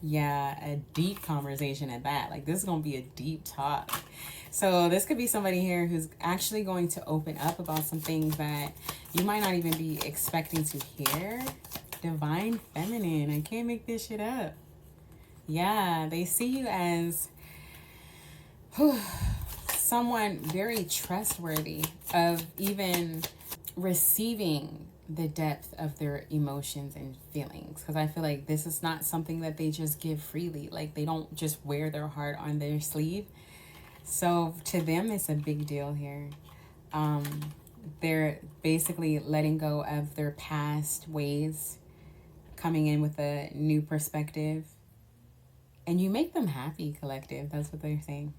Yeah, a deep conversation at that. Like, this is going to be a deep talk. So this could be somebody here who's actually going to open up about some things that you might not even be expecting to hear. Divine feminine. I can't make this shit up. Yeah, they see you as someone very trustworthy of even receiving the depth of their emotions and feelings, because I feel like this is not something that they just give freely. Like, they don't just wear their heart on their sleeve. So to them, it's a big deal here. They're basically letting go of their past ways, coming in with a new perspective, and you make them happy, collective. That's what they're saying.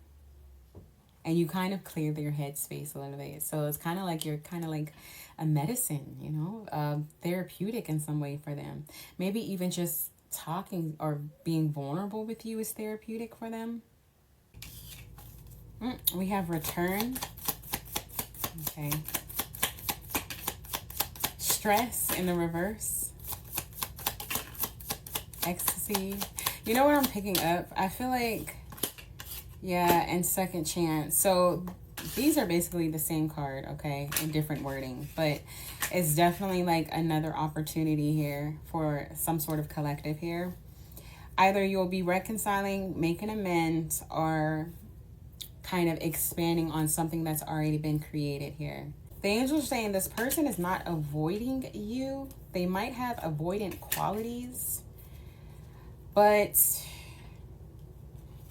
And you kind of clear their headspace a little bit. So it's kind of like you're kind of like a medicine, therapeutic in some way for them. Maybe even just talking or being vulnerable with you is therapeutic for them. We have return. Okay. Stress in the reverse. Ecstasy. You know what I'm picking up? I feel like, yeah, and second chance. So these are basically the same card, okay, in different wording, but it's definitely like another opportunity here for some sort of collective here. Either you'll be reconciling, making amends, or kind of expanding on something that's already been created here. The angels are saying this person is not avoiding you. They might have avoidant qualities, but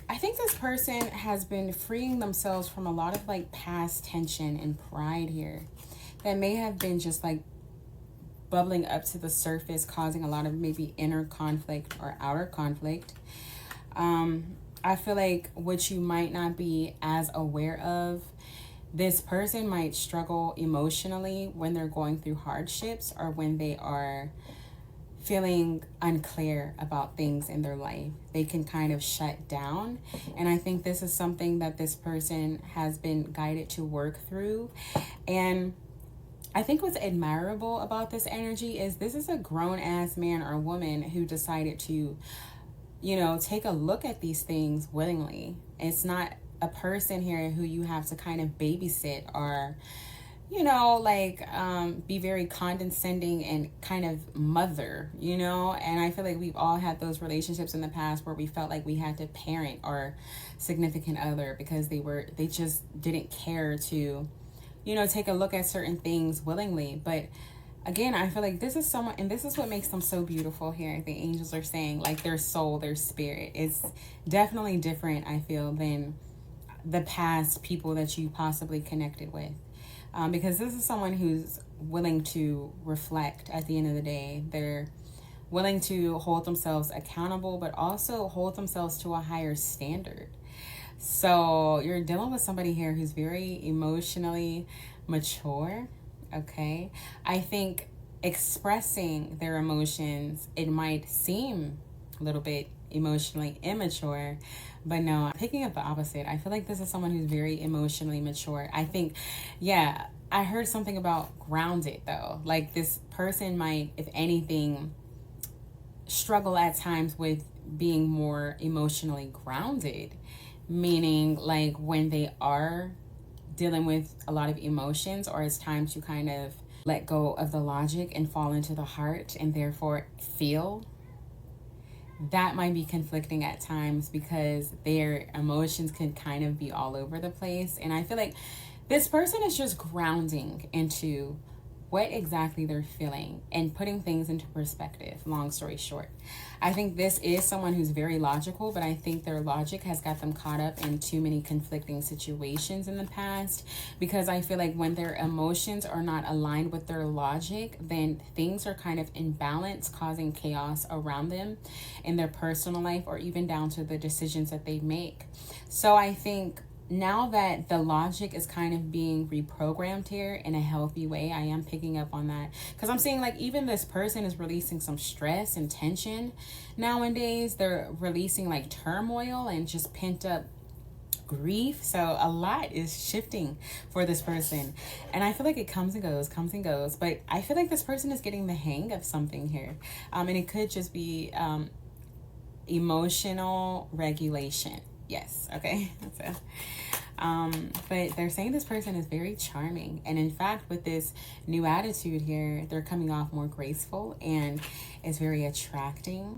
I think this person has been freeing themselves from a lot of like past tension and pride here that may have been just like bubbling up to the surface, causing a lot of maybe inner conflict or outer conflict. I feel like what you might not be as aware of, this person might struggle emotionally when they're going through hardships or when they are feeling unclear about things in their life. They can kind of shut down. And I think this is something that this person has been guided to work through. And I think what's admirable about this energy is this is a grown ass man or woman who decided to, take a look at these things willingly. It's not a person here who you have to kind of babysit or, be very condescending and kind of mother, and I feel like we've all had those relationships in the past where we felt like we had to parent our significant other because they just didn't care to, take a look at certain things willingly. But again, I feel like this is someone, and this is what makes them so beautiful here. The angels are saying like their soul, their spirit is definitely different, I feel, than the past people that you possibly connected with. Because this is someone who's willing to reflect at the end of the day. They're willing to hold themselves accountable, but also hold themselves to a higher standard. So you're dealing with somebody here who's very emotionally mature, okay? I think expressing their emotions, it might seem a little bit emotionally immature, but no, picking up the opposite. I feel like this is someone who's very emotionally mature. I think, yeah, I heard something about grounded though. Like this person might, if anything, struggle at times with being more emotionally grounded, meaning like when they are dealing with a lot of emotions, or it's time to kind of let go of the logic and fall into the heart and therefore feel, that might be conflicting at times because their emotions can kind of be all over the place. And I feel like this person is just grounding into what exactly they're feeling and putting things into perspective, long story short. I think this is someone who's very logical, but I think their logic has got them caught up in too many conflicting situations in the past, because I feel like when their emotions are not aligned with their logic, then things are kind of in balance, causing chaos around them in their personal life or even down to the decisions that they make. So I think now that the logic is kind of being reprogrammed here in a healthy way, I am picking up on that, because I'm seeing like even this person is releasing some stress and tension nowadays. They're releasing like turmoil and just pent up grief. So a lot is shifting for this person, and I feel like it comes and goes, but I feel like this person is getting the hang of something here, and it could just be emotional regulation. Yes, okay. So, but they're saying this person is very charming. And in fact, with this new attitude here, they're coming off more graceful and is very attracting.